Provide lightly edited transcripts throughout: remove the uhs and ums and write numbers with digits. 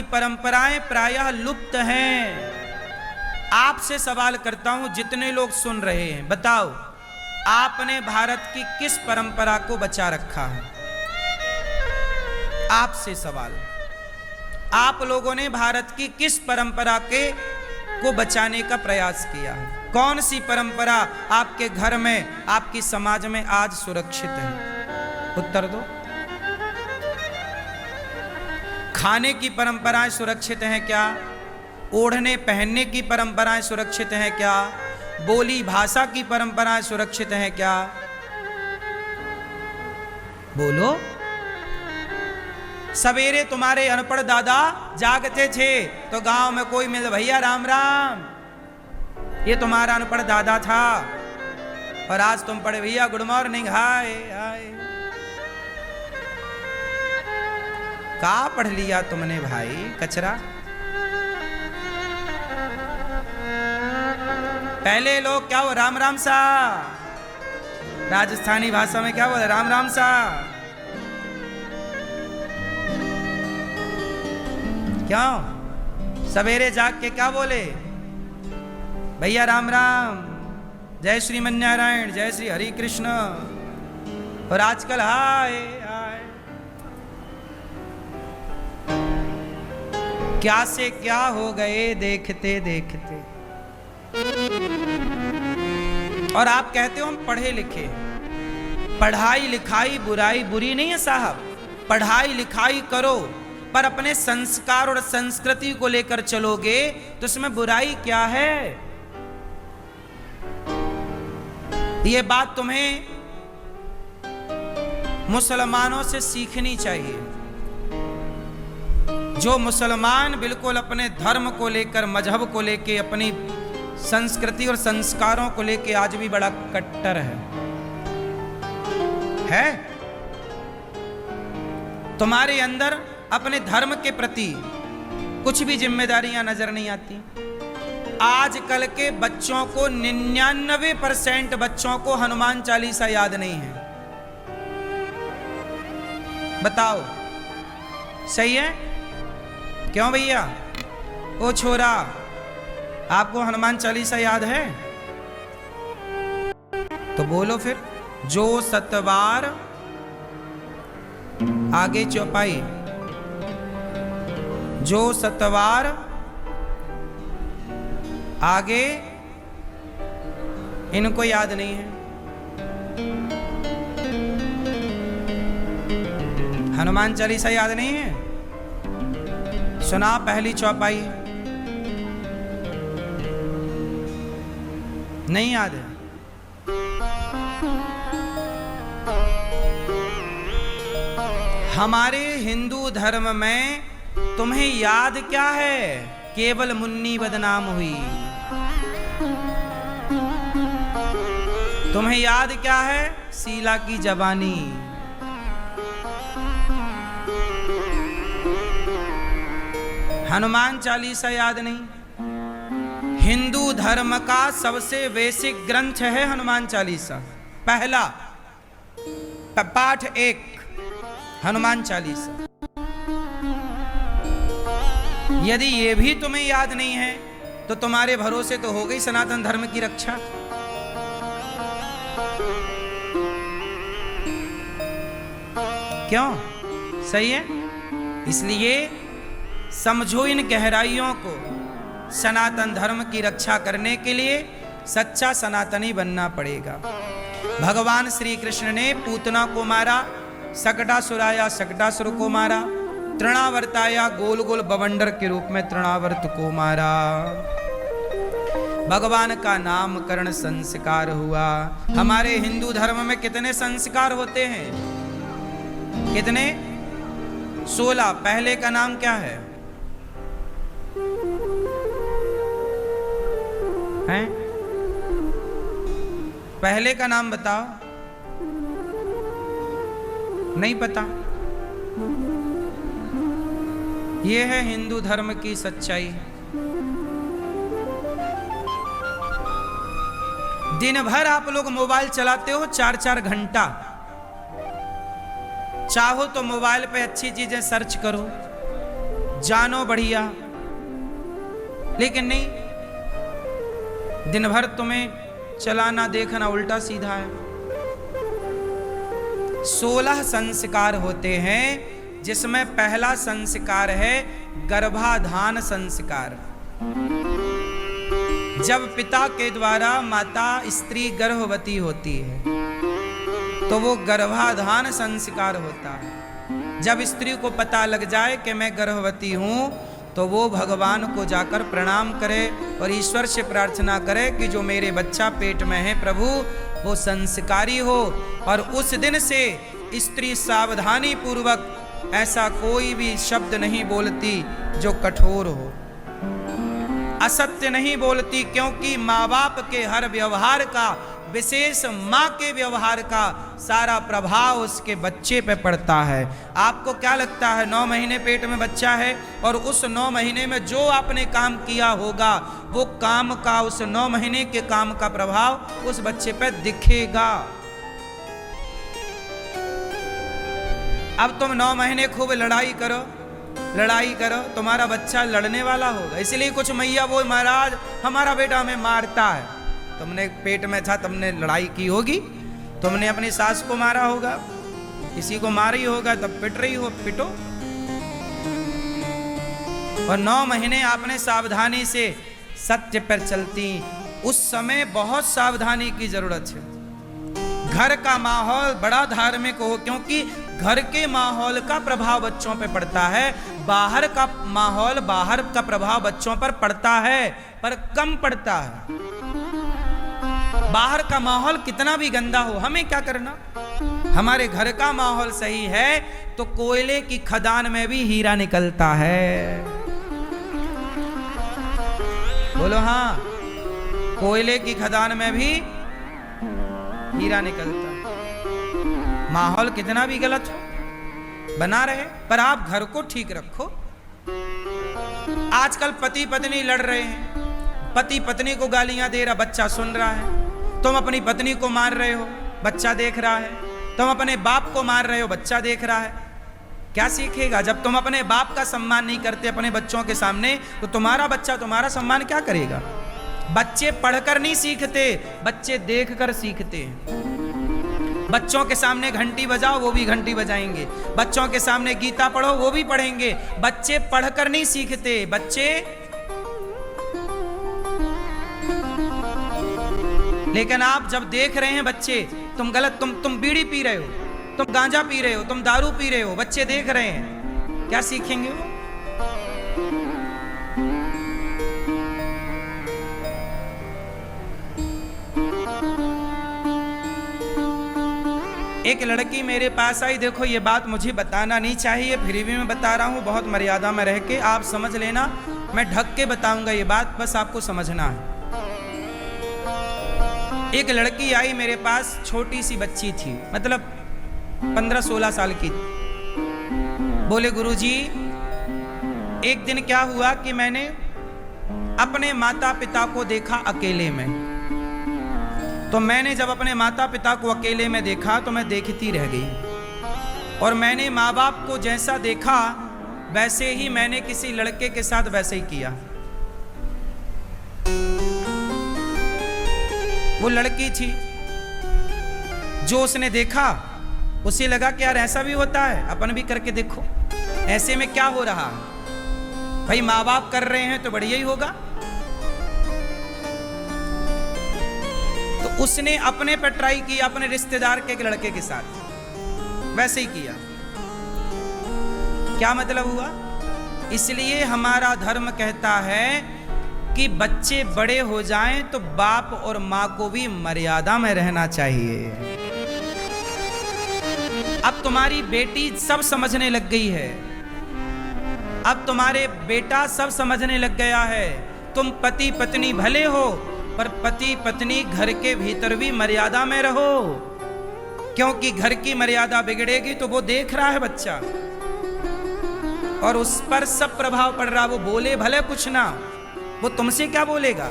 परंपराएं प्रायः लुप्त हैं। आपसे सवाल करता हूं, जितने लोग सुन रहे हैं, बताओ आपने भारत की किस परंपरा को बचा रखा है? आपसे सवाल, आप लोगों ने भारत की किस परंपरा को बचाने का प्रयास किया है? कौन सी परंपरा आपके घर में, आपकी समाज में आज सुरक्षित है? उत्तर दो। खाने की परंपराएं सुरक्षित हैं क्या? ओढ़ने पहनने की परंपराएं सुरक्षित हैं क्या? बोली भाषा की परंपराएं सुरक्षित हैं क्या? बोलो। सवेरे तुम्हारे अनपढ़ दादा जागते थे तो गांव में कोई मिल, भैया राम राम, ये तुम्हारा अनपढ़ दादा था। और आज तुम पढ़े, भैया गुड मॉर्निंग, हाय हाय। का पढ़ लिया तुमने भाई, कचरा। पहले लोग क्या वो राम राम सा, राजस्थानी भाषा में क्या बोले, राम राम सा। क्यों? सवेरे जाग के क्या बोले, भैया राम राम, जय श्री मन्नारायण, जय श्री हरि कृष्ण। और आजकल हाय हाय। क्या से क्या हो गए देखते देखते। और आप कहते हो हम पढ़े लिखे। पढ़ाई लिखाई बुराई बुरी नहीं है साहब, पढ़ाई लिखाई करो, पर अपने संस्कार और संस्कृति को लेकर चलोगे तो इसमें बुराई क्या है? ये बात तुम्हें मुसलमानों से सीखनी चाहिए। जो मुसलमान बिल्कुल अपने धर्म को लेकर, मजहब को लेकर, अपनी संस्कृति और संस्कारों को लेकर आज भी बड़ा कट्टर है? तुम्हारे अंदर अपने धर्म के प्रति कुछ भी जिम्मेदारियां नजर नहीं आती। आजकल के बच्चों को 99% बच्चों को हनुमान चालीसा याद नहीं है। बताओ, सही है? क्यों भैया? ओ छोरा, आपको हनुमान चालीसा याद है? तो बोलो फिर। जो सतवार, आगे चौपाई, जो सतवार, आगे, इनको याद नहीं है। हनुमान चालीसा याद नहीं है? सुना पहली चौपाई? नहीं याद है? हमारे हिंदू धर्म में तुम्हें याद क्या है? केवल मुन्नी बदनाम हुई। तुम्हें याद क्या है? शीला की जवानी। हनुमान चालीसा याद नहीं? हिंदू धर्म का सबसे बेसिक ग्रंथ है हनुमान चालीसा। पहला पाठ 1 हनुमान चालीसा। यदि ये भी तुम्हें याद नहीं है तो तुम्हारे भरोसे तो हो गई सनातन धर्म की रक्षा। क्यों? सही है? इसलिए समझो इन गहराइयों को। सनातन धर्म की रक्षा करने के लिए सच्चा सनातनी बनना पड़ेगा। भगवान श्री कृष्ण ने पूतना को मारा, शकटासुर आया, शकटासुर को मारा, तृणावर्ताया, गोल गोल बवंडर के रूप में तृणावर्त को मारा। भगवान का नामकरण संस्कार हुआ। हमारे हिंदू धर्म में कितने संस्कार होते हैं? कितने? 16। पहले का नाम क्या है? हैं? पहले का नाम बताओ। नहीं पता? यह है हिंदू धर्म की सच्चाई। दिन भर आप लोग मोबाइल चलाते हो 4-4 घंटा। चाहो तो मोबाइल पे अच्छी चीजें सर्च करो, जानो बढ़िया, लेकिन नहीं, दिन भर तुम्हें चलाना देखना उल्टा सीधा है। 16 संस्कार होते हैं, जिसमें पहला संस्कार है गर्भाधान संस्कार। जब पिता के द्वारा माता स्त्री गर्भवती होती है तो वो गर्भाधान संस्कार होता है। जब स्त्री को पता लग जाए कि मैं गर्भवती हूँ तो वो भगवान को जाकर प्रणाम करे और ईश्वर से प्रार्थना करे कि जो मेरे बच्चा पेट में है प्रभु वो संस्कारी हो। और उस दिन से स्त्री सावधानी पूर्वक ऐसा कोई भी शब्द नहीं बोलती जो कठोर हो, असत्य नहीं बोलती, क्योंकि माँ बाप के हर व्यवहार का, विशेष माँ के व्यवहार का सारा प्रभाव उसके बच्चे पे पड़ता है। आपको क्या लगता है 9 महीने पेट में बच्चा है और उस 9 महीने में जो आपने काम किया होगा वो काम का, उस 9 महीने के काम का प्रभाव उस बच्चे पे दिखेगा। अब तुम 9 महीने खूब लड़ाई करो, तुम्हारा बच्चा लड़ने वाला होगा। इसलिए कुछ मैया वो महाराज हमारा बेटा हमें मारता है। तुमने पेट में था, तुमने लड़ाई की होगी, तुमने अपनी सास को मारा होगा, किसी को मारी होगा, तब पिट रही हो, पिटो। और 9 महीने आपने सावधानी से सत्य पर चलती, उस समय बहुत सावधानी की जरूरत है। घर का माहौल बड़ा धार्मिक हो, क्योंकि घर के माहौल का प्रभाव बच्चों पर पड़ता है। बाहर का माहौल, बाहर का प्रभाव बच्चों पर पड़ता है पर कम पड़ता है। बाहर का माहौल कितना भी गंदा हो, हमें क्या करना। हमारे घर का माहौल सही है तो कोयले की खदान में भी हीरा निकलता है। बोलो हाँ, कोयले की खदान में भी हीरा निकलता है। माहौल कितना भी गलत हो बना रहे, पर आप घर को ठीक रखो। आजकल पति पत्नी लड़ रहे हैं, पति पत्नी को गालियां दे रहा, बच्चा सुन रहा है। तुम अपनी पत्नी को मार रहे हो, बच्चा देख रहा है। तुम अपने बाप को मार रहे हो, बच्चा देख रहा है। क्या सीखेगा? जब तुम अपने बाप का सम्मान नहीं करते अपने बच्चों के सामने, तो तुम्हारा बच्चा तुम्हारा सम्मान क्या करेगा? बच्चे पढ़कर नहीं सीखते, बच्चे देखकर सीखते हैं। बच्चों के सामने घंटी बजाओ, वो भी घंटी बजाएंगे। बच्चों के सामने गीता पढ़ो, वो भी पढ़ेंगे। बच्चे पढ़कर नहीं सीखते, बच्चे। लेकिन आप जब देख रहे हैं बच्चे, तुम गलत, तुम बीड़ी पी रहे हो, तुम गांजा पी रहे हो, तुम दारू पी रहे हो, बच्चे देख रहे हैं, क्या सीखेंगे वो? एक लड़की मेरे पास आई, देखो ये बात मुझे बताना नहीं चाहिए, फिर भी मैं बता रहा हूँ, बहुत मर्यादा में रह के, आप समझ लेना। मैं ढक के बताऊंगा ये बात, बस आपको समझना है। एक लड़की आई मेरे पास, छोटी सी बच्ची थी, मतलब 15-16 साल की। बोले गुरुजी, एक दिन क्या हुआ कि मैंने अपने माता पिता को देखा अकेले में। तो मैंने जब अपने माता पिता को अकेले में देखा तो मैं देखती रह गई। और मैंने माँ बाप को जैसा देखा वैसे ही मैंने किसी लड़के के साथ वैसे ही किया। वो लड़की थी, जो उसने देखा उसे लगा कि यार ऐसा भी होता है, अपन भी करके देखो, ऐसे में क्या हो रहा है, भाई माँ बाप कर रहे हैं तो बढ़िया ही होगा। तो उसने अपने पर ट्राई किया, अपने रिश्तेदार के लड़के के साथ वैसे ही किया। क्या मतलब हुआ? इसलिए हमारा धर्म कहता है कि बच्चे बड़े हो जाएं तो बाप और माँ को भी मर्यादा में रहना चाहिए। अब तुम्हारी बेटी सब समझने लग गई है, अब तुम्हारे बेटा सब समझने लग गया है। तुम पति पत्नी भले हो, पर पति पत्नी घर के भीतर भी मर्यादा में रहो, क्योंकि घर की मर्यादा बिगड़ेगी तो वो देख रहा है बच्चा और उस पर सब प्रभाव पड़ रहा। वो बोले भले कुछ ना, वो तुमसे क्या बोलेगा।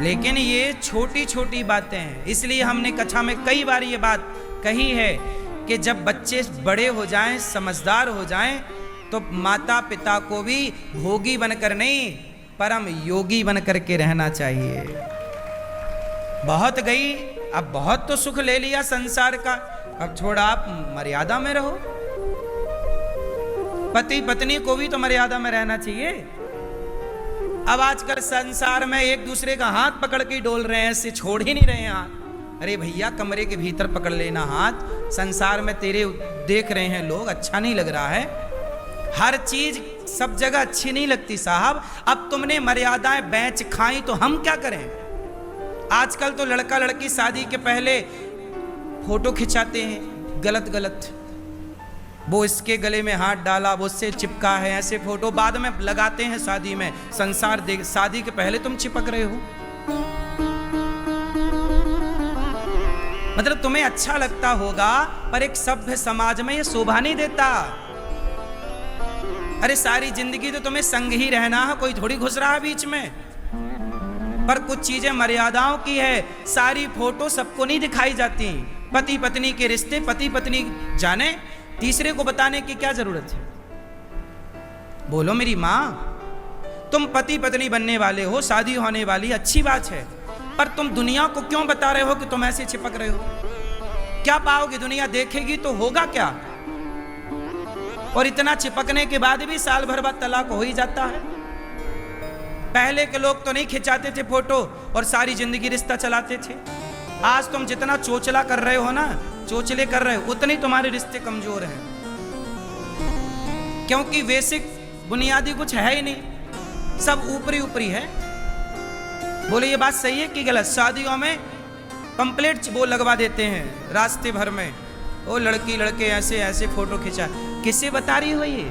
लेकिन ये छोटी छोटी बातें हैं, इसलिए हमने कथा में कई बार ये बात कही है कि जब बच्चे बड़े हो जाएं, समझदार हो जाएं, तो माता पिता को भी भोगी बनकर नहीं, परम योगी बनकर के रहना चाहिए। बहुत गई, अब बहुत तो सुख ले लिया संसार का, अब थोड़ा आप मर्यादा में रहो। पति पत्नी को भी तो मर्यादा में रहना चाहिए। अब आजकल संसार में एक दूसरे का हाथ पकड़ के डोल रहे हैं, ऐसे छोड़ ही नहीं रहे हैं हाथ। अरे भैया कमरे के भीतर पकड़ लेना हाथ, संसार में तेरे देख रहे हैं लोग, अच्छा नहीं लग रहा है। हर चीज सब जगह अच्छी नहीं लगती साहब। अब तुमने मर्यादाएं बेच खाई तो हम क्या करें। आजकल तो लड़का लड़की शादी के पहले फोटो खिंचाते हैं गलत गलत, वो इसके गले में हाथ डाला, वो उससे चिपका है, ऐसे फोटो बाद में लगाते हैं शादी में। संसार देख, शादी के पहले तुम चिपक रहे हो। मतलब तुम्हें अच्छा लगता होगा, पर एक सभ्य समाज में ये शोभा नहीं देता। अरे सारी जिंदगी तो तुम्हें संग ही रहना है, कोई थोड़ी घुस रहा है बीच में। पर कुछ चीजें मर्यादाओं की है, सारी फोटो सबको नहीं दिखाई जाती। पति पत्नी के रिश्ते पति पत्नी जाने, तीसरे को बताने की क्या जरूरत है। बोलो मेरी माँ, तुम पति पत्नी बनने वाले हो, शादी होने वाली, अच्छी बात है, पर तुम दुनिया को क्यों बता रहे हो कि तुम ऐसे चिपक रहे हो। क्या पाओगे, दुनिया देखेगी तो होगा क्या। और इतना चिपकने के बाद भी साल भर बाद तलाक हो ही जाता है। पहले के लोग तो नहीं खिंचाते थे फोटो और सारी जिंदगी रिश्ता चलाते थे। आज तुम जितना चोचला कर रहे हो ना, चोचले कर रहे हो, उतने तुम्हारे रिश्ते कमजोर हैं। क्योंकि बेसिक बुनियादी कुछ है ही नहीं, सब ऊपरी ऊपरी है। बोले ये बात सही है कि गलत। शादियों में पंपलेट वो लगवा देते हैं रास्ते भर में, वो लड़की लड़के ऐसे ऐसे फोटो खिंचा, किससे बता रही हो ये।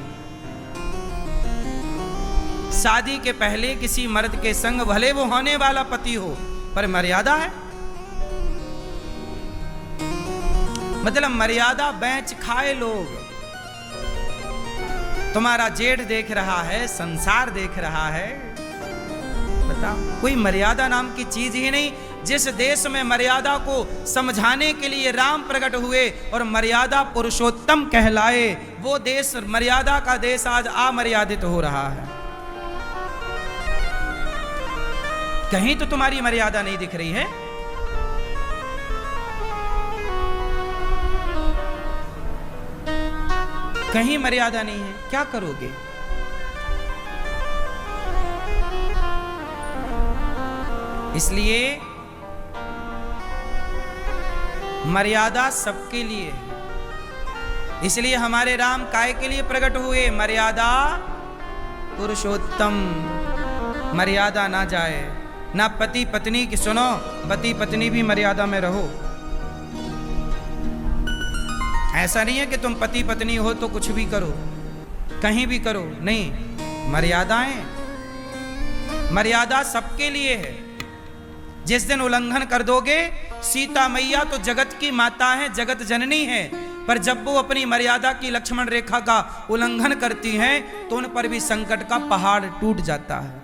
शादी के पहले किसी मर्द के संग भले वो होने वाला पति हो, पर मर्यादा है। मतलब मर्यादा बेच खाए लोग। तुम्हारा जेठ देख रहा है, संसार देख रहा है, बताओ कोई मर्यादा नाम की चीज ही नहीं। जिस देश में मर्यादा को समझाने के लिए राम प्रकट हुए और मर्यादा पुरुषोत्तम कहलाए, वो देश, मर्यादा का देश आज अमर्यादित हो रहा है। कहीं तो तुम्हारी मर्यादा नहीं दिख रही है। कहीं मर्यादा नहीं है, क्या करोगे। इसलिए मर्यादा सबके लिए है। इसलिए हमारे राम काय के लिए प्रकट हुए, मर्यादा पुरुषोत्तम। मर्यादा ना जाए, ना पति पत्नी की, सुनो, पति पत्नी भी मर्यादा में रहो। ऐसा नहीं है कि तुम पति पत्नी हो तो कुछ भी करो, कहीं भी करो, नहीं। मर्यादाएं, मर्यादा सबके लिए है। जिस दिन उल्लंघन कर दोगे, सीता मैया तो जगत की माता है, जगत जननी है, पर जब वो अपनी मर्यादा की लक्ष्मण रेखा का उल्लंघन करती हैं तो उन पर भी संकट का पहाड़ टूट जाता है।